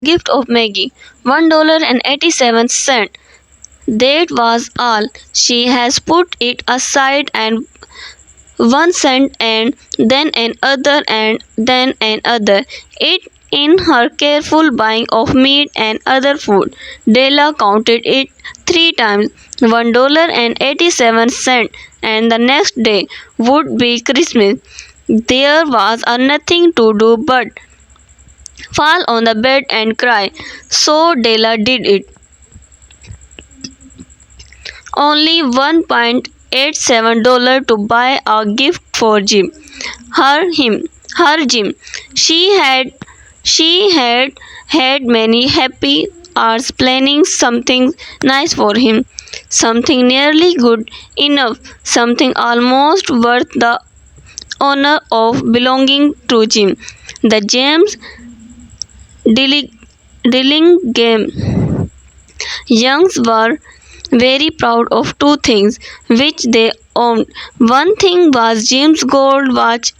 gift of Maggie, $1.87. That was all. She has put it aside and 1 cent and then another and then another. It in her careful buying of meat and other food. Della counted it 3 times. $1.87, and the next day would be Christmas. There was nothing to do but fall on the bed and cry. So Della did it. Only $1.87 to buy a gift for Jim. Her Jim. She had had many happy hours planning something nice for him. Something nearly good enough. Something almost worth the honor of belonging to Jim. The James Dillingham Youngs were very proud of 2 things which they owned. One thing was Jim's gold watch.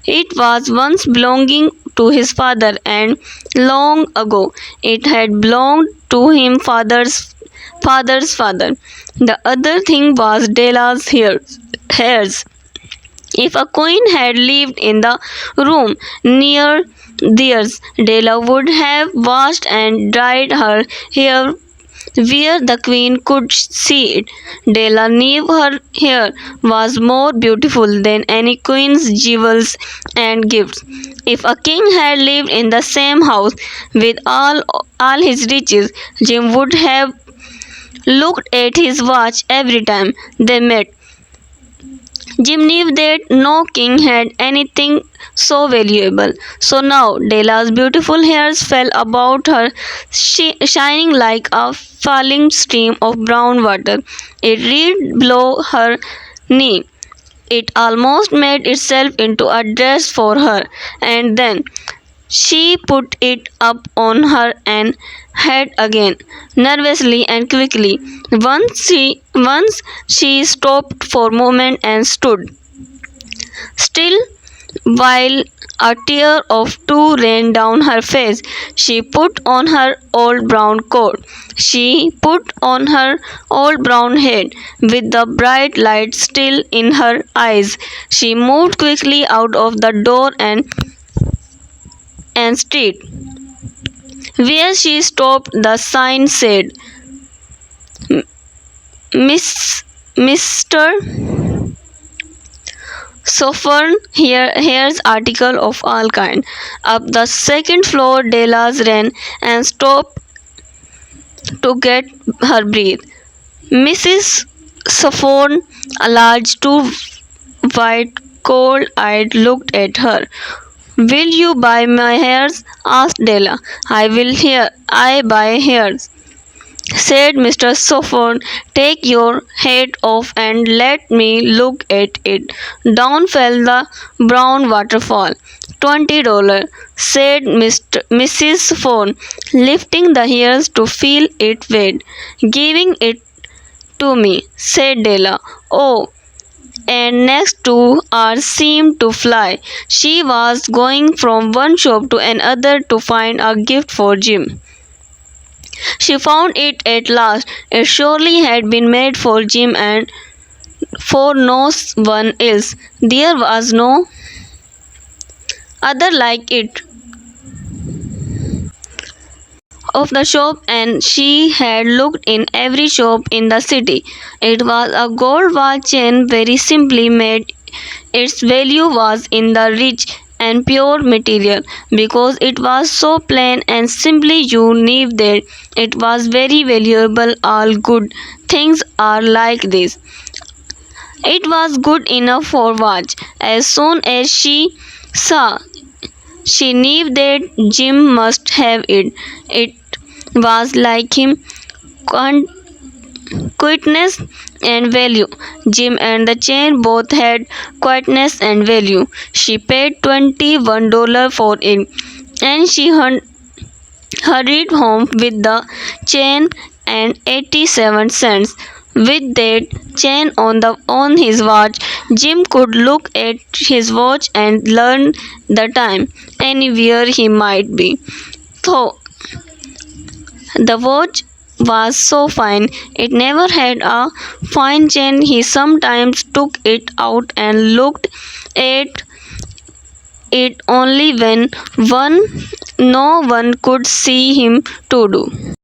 It was once belonging to his father, and long ago it had belonged to his father's father. The other thing was Della's hairs. If a queen had lived in the room near theirs, Della would have washed and dried her hair where the queen could see it. Della knew her hair was more beautiful than any queen's jewels and gifts. If a king had lived in the same house with all his riches, Jim would have looked at his watch every time they met. Jim knew that no king had anything so valuable. So now Della's beautiful hairs fell about her, shining like a falling stream of brown water. It reached below her knee. It almost made itself into a dress for her, and then she put it up on her head again, nervously and quickly. Once she stopped for a moment and stood still while a tear of two ran down her face. She put on her old brown coat. She put on her old brown hat with the bright light still in her eyes. She moved quickly out of the door and street. Where she stopped, the sign said, Mr. Sophern, here's article of all kind. Up the second floor, Della's ran and stopped to get her breath. Mrs. Sophern, a large, white, cold-eyed, looked at her. Will you buy my hairs? Asked Della. I buy hairs, said Mr. Sophon. Take your hat off and let me look at it. Down fell the brown waterfall. $20, said Mrs. Sophon, lifting the hairs to feel it weight. Giving it to me, said Della. Oh, and next 2 hours seemed to fly. She was going from one shop to another to find a gift for Jim. She found it at last. It surely had been made for Jim and for no one else. There was no other like it of the shop, and she had looked in every shop in the city. It was a gold watch chain, very simply made. Its value was in the rich and pure material. Because it was so plain and simply, you knew that it was very valuable. All good things are like this. It was good enough for watch. As soon as she saw, she knew that Jim must have it. It was like him, quietness and value. Jim and the chain both had quietness and value. She paid $21 for it, and she hurried home with the chain and 87 cents. With that chain on his watch, Jim could look at his watch and learn the time anywhere he might be. The watch was so fine, it never had a fine chain. He sometimes took it out and looked at it only when no one could see him to do.